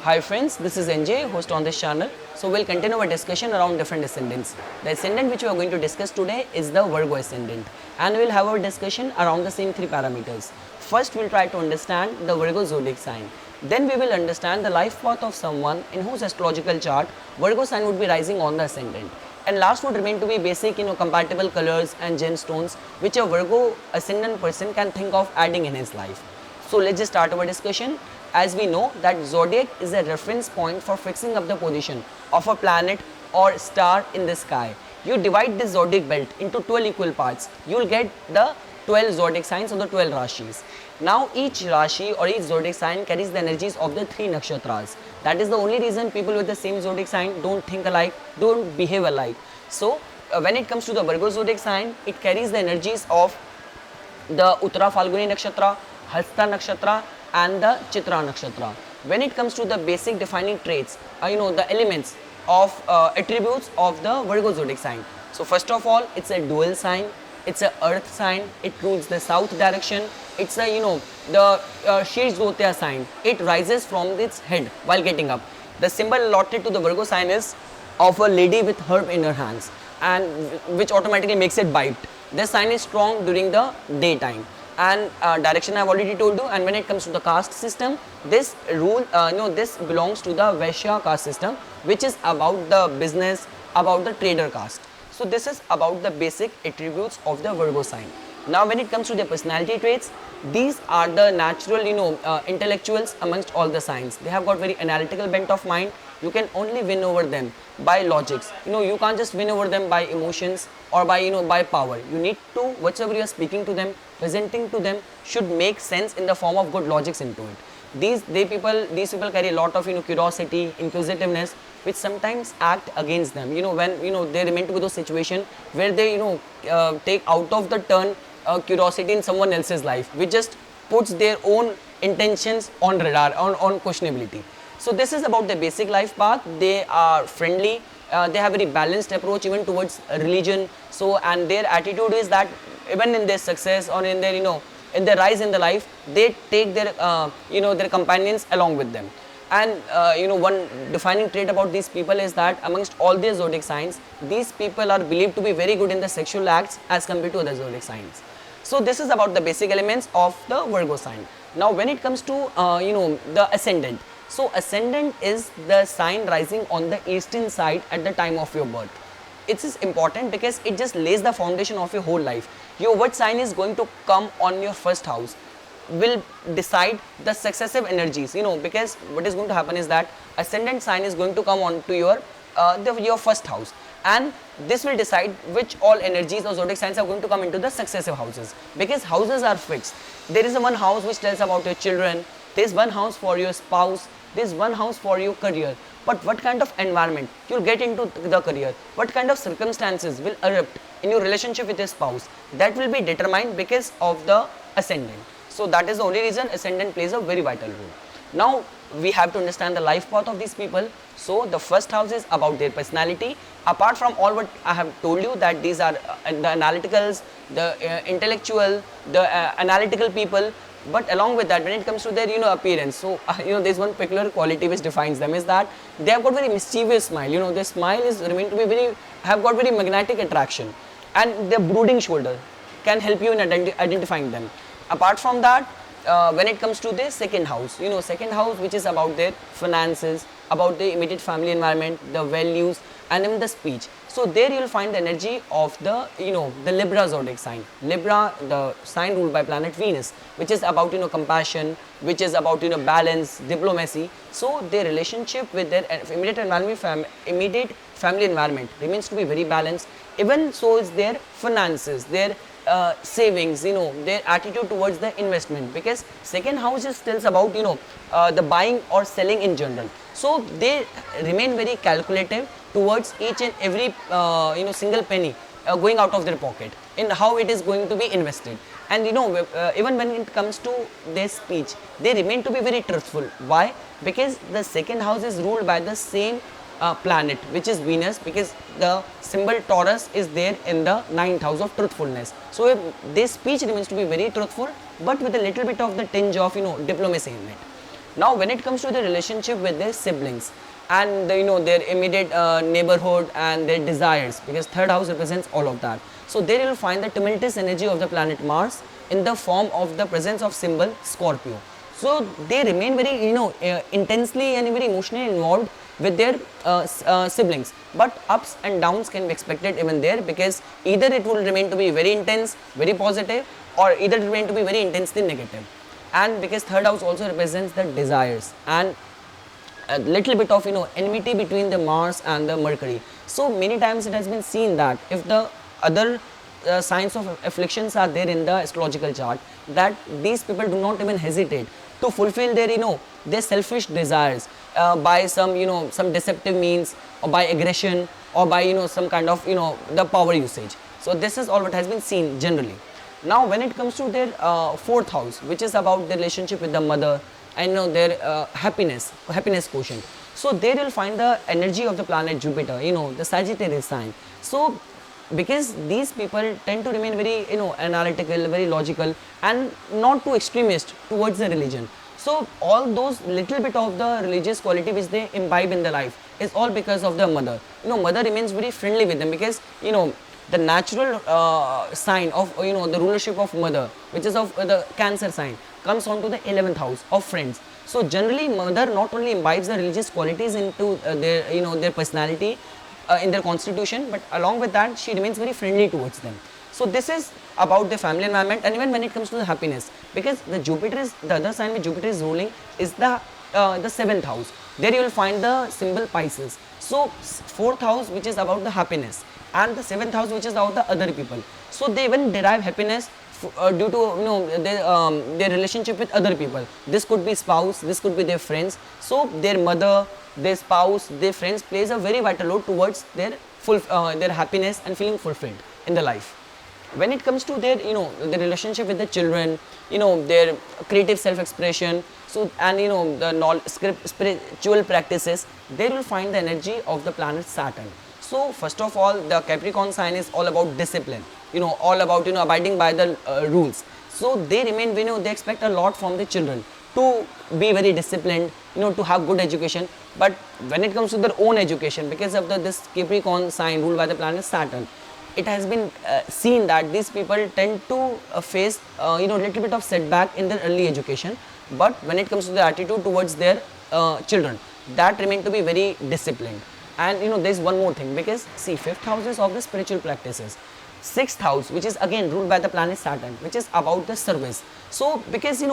Hi friends, this is NJ, host on this channel. So we'll continue our discussion around different ascendants. The ascendant which we are going to discuss today is the Virgo Ascendant, and we'll have our discussion around the same three parameters. First, we'll try to understand the Virgo Zodiac sign. Then we will understand the life path of someone in whose astrological chart Virgo sign would be rising on the ascendant. And last would remain to be basic, compatible colors and gemstones which a Virgo ascendant person can think of adding in his life. So let's just start our discussion. As we know that zodiac is a reference point for fixing up the position of a planet or star in the sky. You divide this zodiac belt into 12 equal parts. You will get the 12 zodiac signs or the 12 rashis. Now each rashi or each zodiac sign carries the energies of the 3 nakshatras. That is the only reason people with the same zodiac sign don't think alike, don't behave alike. So when it comes to the Virgo zodiac sign, it carries the energies of the Uttara Falguni nakshatra, Hasta nakshatra and the Chitra nakshatra. When it comes to the basic defining traits, the elements of attributes of the Virgo zodiac sign. So first of all, it's a dual sign, it's a earth sign, it rules the south direction, it's a the Shirshotya sign, it rises from its head while getting up. The symbol allotted to the Virgo sign is of a lady with herb in her hands, and which automatically makes it bite. This sign is strong during the daytime, and direction I have already told you. And when it comes to the caste system, this this belongs to the Vaishya caste system, which is about the business, about the trader caste. So this is about the basic attributes of the Virgo sign. Now when it comes to their personality traits, these are the natural intellectuals amongst all the signs. They have got very analytical bent of mind. You can only win over them by logics. You can't just win over them by emotions or by by power. You need to, whatever you are speaking to them, presenting to them, should make sense in the form of good logics into it. These people carry a lot of curiosity, inquisitiveness, which sometimes act against them. When they remain to those situations where they take out of the turn curiosity in someone else's life, which just puts their own intentions on radar, on questionability. So this is about the basic life path. They are friendly. They have a very balanced approach even towards religion. So, and their attitude is that even in their success or in their in their rise in the life, they take their their companions along with them. And one defining trait about these people is that amongst all their zodiac signs, these people are believed to be very good in the sexual acts as compared to other zodiac signs. So this is about the basic elements of the Virgo sign. Now when it comes to the ascendant. So ascendant is the sign rising on the eastern side at the time of your birth. It is important because it just lays the foundation of your whole life. What sign is going to come on your first house will decide the successive energies, because what is going to happen is that ascendant sign is going to come on to your first house, and this will decide which all energies or zodiac signs are going to come into the successive houses, because houses are fixed. There is one house which tells about your children, there is one house for your spouse, there is one house for your career. But what kind of environment you'll get into the career, what kind of circumstances will erupt in your relationship with your spouse, that will be determined because of the ascendant. So that is the only reason ascendant plays a very vital role. Now we have to understand the life path of these people. So the first house is about their personality. Apart from all what I have told you, that these are the analyticals, the intellectual, the analytical people. But along with that, when it comes to their appearance, so there's one peculiar quality which defines them, is that they have got very mischievous smile. Their smile is remain to be have got very magnetic attraction, and their brooding shoulder can help you in identifying them. Apart from that, when it comes to the second house, second house which is about their finances, about the immediate family environment, the values, and even the speech. So there you will find the energy of the the Libra zodiac sign. Libra, the sign ruled by planet Venus, which is about compassion, which is about balance, diplomacy. So their relationship with their immediate environment, immediate family environment remains to be very balanced. Even so is their finances, their savings, their attitude towards the investment, because second house just tells about the buying or selling in general. So they remain very calculative towards each and every single penny going out of their pocket, in how it is going to be invested. And even when it comes to their speech, they remain to be very truthful. Why? Because the second house is ruled by the same planet, which is Venus, because the symbol Taurus is there in the 9th house of truthfulness. So their speech remains to be very truthful, but with a little bit of the tinge of diplomacy in it. Now when it comes to the relationship with their siblings and their immediate neighborhood and their desires, because third house represents all of that, so there you'll find the tumultuous energy of the planet Mars in the form of the presence of symbol Scorpio. So they remain very intensely and very emotionally involved with their siblings, but ups and downs can be expected even there, because either it will remain to be very intense, very positive, or either it remain to be very intensely negative. And because third house also represents the desires and a little bit of enmity between the Mars and the Mercury. So many times it has been seen that if the other signs of afflictions are there in the astrological chart, that these people do not even hesitate to fulfill their their selfish desires by some deceptive means, or by aggression, or by some kind of the power usage. So this is all what has been seen generally. Now when it comes to their fourth house, which is about the relationship with the mother and their happiness quotient. So there you'll find the energy of the planet Jupiter, the Sagittarius sign. So because these people tend to remain very analytical, very logical, and not too extremist towards the religion. So all those little bit of the religious quality which they imbibe in their life is all because of their mother. Mother remains very friendly with them, because the natural sign of the rulership of mother, which is of the Cancer sign, comes on to the 11th house of friends. So generally mother not only imbibes the religious qualities into their their personality, in their constitution, but along with that she remains very friendly towards them. So this is about the family environment. And even when it comes to the happiness, because the other sign which Jupiter is ruling is the 7th house. There you will find the symbol Pisces. So 4th house, which is about the happiness, and the 7th house, which is about the other people. So they even derive happiness due to their relationship with other people. This could be spouse, this could be their friends. So their mother, their spouse, their friends plays a very vital role towards their happiness and feeling fulfilled in their life. When it comes to their the relationship with the children, their creative self-expression, so and the spiritual practices, they will find the energy of the planet Saturn. So first of all, the Capricorn sign is all about discipline, all about abiding by the rules. So they remain, they expect a lot from the children to be very disciplined, to have good education. But when it comes to their own education, because of this Capricorn sign ruled by the planet Saturn, it has been seen that these people tend to face little bit of setback in their early education. But when it comes to their attitude towards their children, that remain to be very disciplined. And there is one more thing, because see, 5th house is of the spiritual practices, 6th house, which is again ruled by the planet Saturn, which is about the service. So because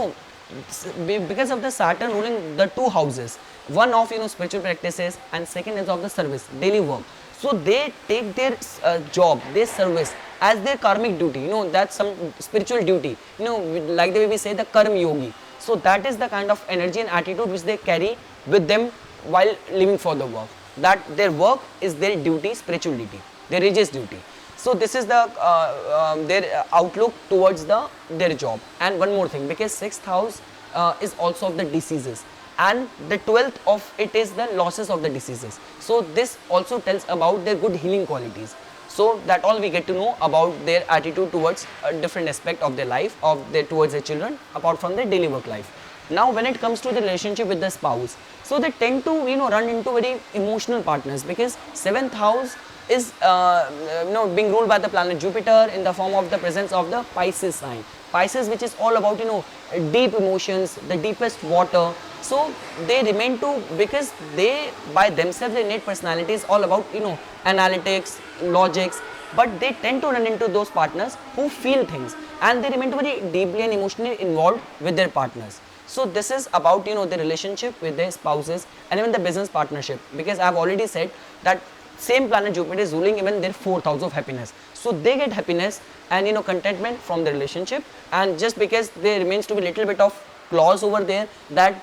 because of the Saturn ruling the two houses, one of spiritual practices and second is of the service, daily work. So they take their job, their service as their karmic duty, that's some spiritual duty, like the way we say the karma yogi. So that is the kind of energy and attitude which they carry with them while living for the work, that their work is their duty, spiritual duty, their religious duty. So this is the their outlook towards their job. And one more thing, because 6th house is also of the diseases, and the 12th of it is the losses of the diseases. So this also tells about their good healing qualities. So that all we get to know about their attitude towards a different aspect of their life, towards their children, apart from their daily work life. Now when it comes to the relationship with the spouse, so they tend to run into very emotional partners, because 7th house is being ruled by the planet Jupiter in the form of the presence of the Pisces sign. Pisces, which is all about deep emotions, the deepest water. So they remain to, because they by themselves, their innate personality is all about analytics, logics, but they tend to run into those partners who feel things, and they remain very deeply and emotionally involved with their partners. So this is about the relationship with their spouses and even the business partnership, because I have already said that same planet Jupiter is ruling even their 4th house of happiness. So they get happiness and contentment from the relationship, and just because there remains to be little bit of clause over there, that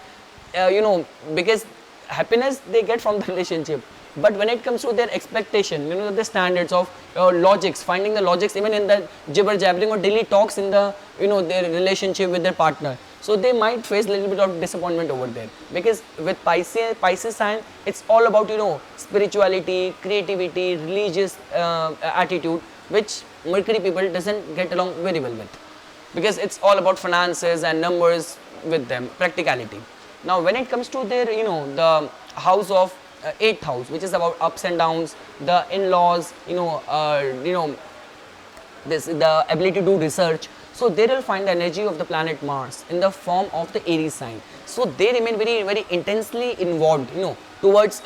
because happiness they get from the relationship, but when it comes to their expectation, the standards of logics, finding the logics even in the jibber jabbering or daily talks in the their relationship with their partner, so they might face a little bit of disappointment over there. Because with Pisces sign, it's all about spirituality, creativity, religious attitude, which Mercury people doesn't get along very well with, because it's all about finances and numbers with them, practicality. Now when it comes to their, the house of 8th house, which is about ups and downs, the in-laws, this the ability to do research. So they will find the energy of the planet Mars in the form of the Aries sign. So they remain very intensely involved, towards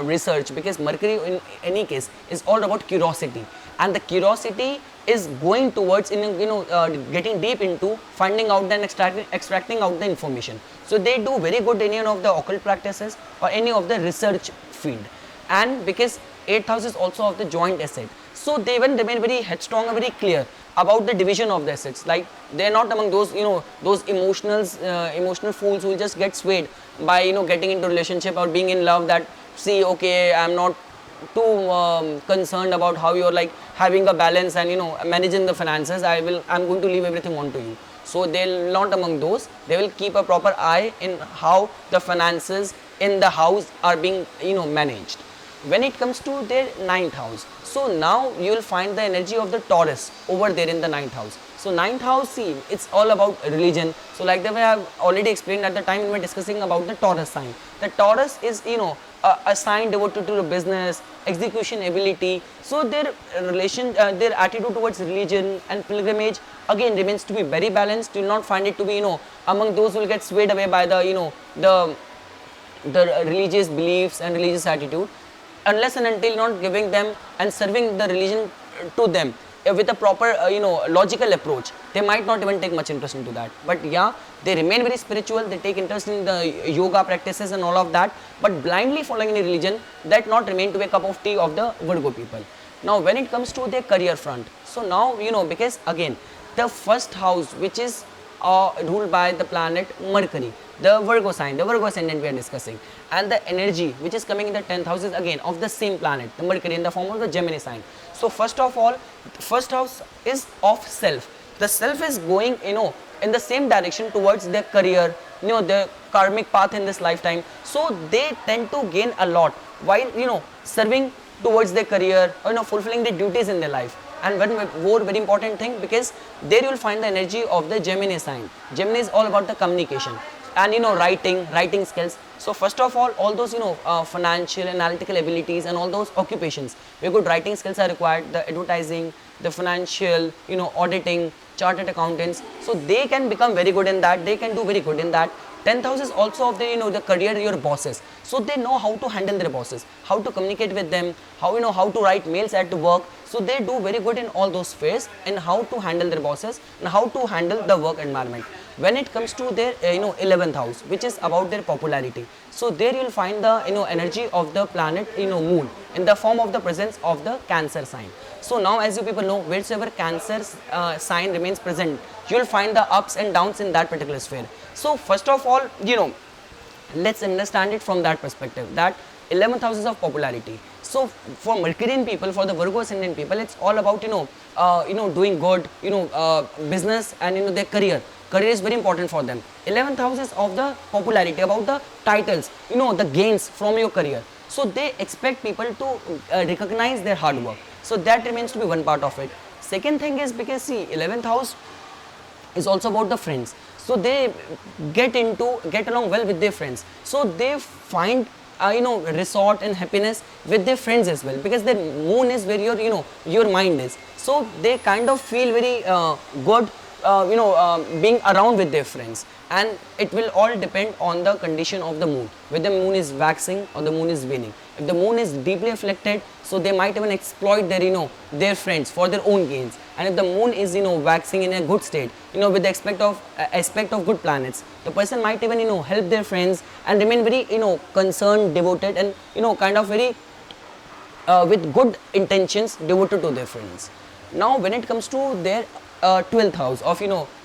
research, because Mercury in any case is all about curiosity, and the curiosity is going towards getting deep into finding out and extracting out the information. So they do very good in any of the occult practices or any of the research field. And because 8th house is also of the joint asset, so they even remain very headstrong and very clear about the division of the assets. Like they are not among those those emotional fools who will just get swayed by getting into relationship or being in love, that see, okay, I am not too concerned about how you're like having a balance and managing the finances, I'm going to leave everything on to you. So they'll not among those. They will keep a proper eye in how the finances in the house are being managed. When it comes to their 9th house, so now you will find the energy of the Taurus over there in the 9th house. So 9th house, see, it's all about religion. So like the way I have already explained at the time when we were discussing about the Taurus sign. The Taurus is a sign devoted to the business, execution ability. So their their attitude towards religion and pilgrimage again remains to be very balanced. You will not find it to be among those who will get swayed away by the the religious beliefs and religious attitude, unless and until not giving them and serving the religion to them with a proper logical approach. They might not even take much interest into that, but yeah, they remain very spiritual. They take interest in the yoga practices and all of that, but blindly following any religion, that not remain to be a cup of tea of the Virgo people. Now when it comes to their career front, so now because again the first house, which is ruled by the planet Mercury, the Virgo sign, the Virgo ascendant we are discussing, and the energy which is coming in the 10th house is again of the same planet, the Mercury, in the form of the Gemini sign. So first of all, first house is of self. The self is going in the same direction towards their career, their karmic path in this lifetime. So they tend to gain a lot while serving towards their career or fulfilling their duties in their life. And one more very important thing, because there you will find the energy of the Gemini sign. Gemini is all about the communication and writing skills. So first of all those financial, analytical abilities and all those occupations where good writing skills are required, the advertising, the financial, auditing, chartered accountants. So they can become very good in that. They can do very good in that. 10th house is also of the the career, your bosses. So they know how to handle their bosses, how to communicate with them, how how to write mails at work. So they do very good in all those spheres, and how to handle their bosses and how to handle the work environment. When it comes to their 11th house, which is about their popularity, so there you will find the energy of the planet moon in the form of the presence of the Cancer sign. So now, as you people know, wherever Cancer sign remains present, you will find the ups and downs in that particular sphere. So first of all, let's understand it from that perspective, that 11th house is of popularity. So for Mercurian people, for the Virgo ascendant people, it's all about doing good, business and their career. Career is very important for them. 11th house is of the popularity, about the titles, the gains from your career. So they expect people to recognize their hard work. So that remains to be one part of it. Second thing is, because see, 11th house is also about the friends. So they get along well with their friends. So they find resort and happiness with their friends as well, because their moon is where your mind is. So they kind of feel very good being around with their friends, and it will all depend on the condition of the moon, whether the moon is waxing or the moon is waning. If the moon is deeply afflicted, so they might even exploit their their friends for their own gains. And if the moon is waxing in a good state, with the aspect of good planets, the person might even help their friends and remain very concerned, devoted, and kind of very with good intentions devoted to their friends. Now when it comes to their 12th house of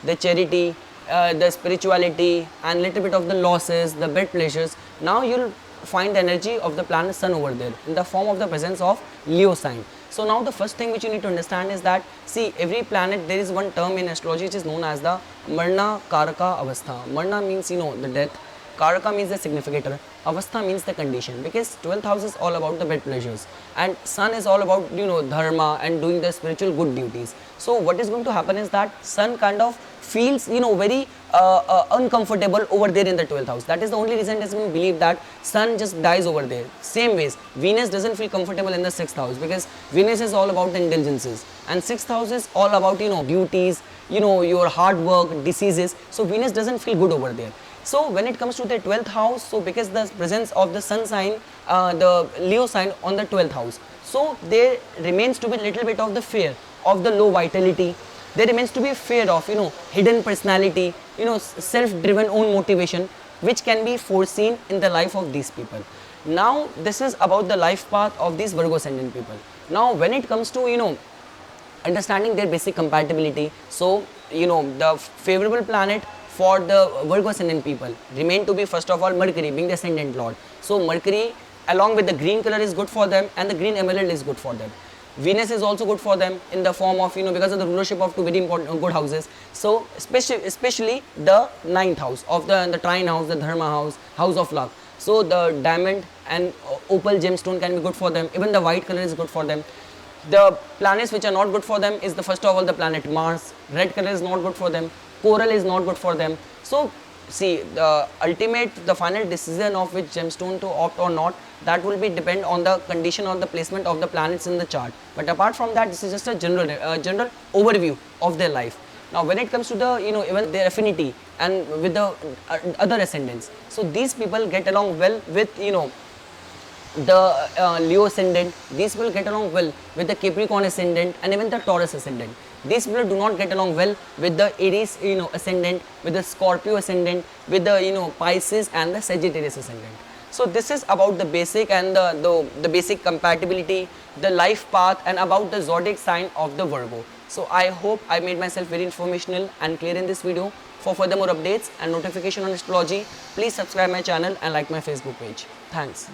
the charity, the spirituality, and little bit of the losses, the bad pleasures, now you'll find the energy of the planet Sun over there in the form of the presence of Leo sign. So now the first thing which you need to understand is that, see, every planet, there is one term in astrology which is known as the Marna Karaka Avastha. Marna means the death, Karaka means the significator, Avastha means the condition, because 12th house is all about the bed pleasures and sun is all about dharma and doing the spiritual good duties. So what is going to happen is that sun kind of feels very uncomfortable over there in the 12th house. That is the only reason it has been believed that sun just dies over there. Same ways Venus doesn't feel comfortable in the 6th house, because Venus is all about the indulgences and 6th house is all about duties, your hard work, diseases. So Venus doesn't feel good over there. So when it comes to the 12th house, so because the presence of the sun sign, the Leo sign on the 12th house, so there remains to be little bit of the fear of the low vitality. There remains to be a fear of hidden personality, self-driven own motivation, which can be foreseen in the life of these people. Now this is about the life path of these Virgo Ascendant people. Now when it comes to understanding their basic compatibility, so the favorable planet for the Virgo Ascendant people remain to be, first of all, Mercury being the Ascendant Lord. So Mercury along with the green color is good for them and the green emerald is good for them. Venus is also good for them in the form of because of the rulership of two very important good houses. So especially the 9th house of the trine house, the dharma house, house of luck. So the diamond and opal gemstone can be good for them. Even the white color is good for them. The planets which are not good for them is the first of all the planet Mars. Red color is not good for them. Coral is not good for them. So see, the final decision of which gemstone to opt or not, that will be depend on the condition or the placement of the planets in the chart. But apart from that, this is just a general overview of their life. Now when it comes to the even their affinity and with the other ascendants, so these people get along well with the Leo ascendant. These people get along well with the Capricorn ascendant and even the Taurus ascendant. These people do not get along well with the Aries ascendant, with the Scorpio ascendant, with the Pisces and the Sagittarius ascendant. So this is about the basic and the basic compatibility, the life path, and about the zodiac sign of the Virgo. So I hope I made myself very informational and clear in this video. For further more updates and notification on astrology, please subscribe my channel and like my Facebook page. Thanks.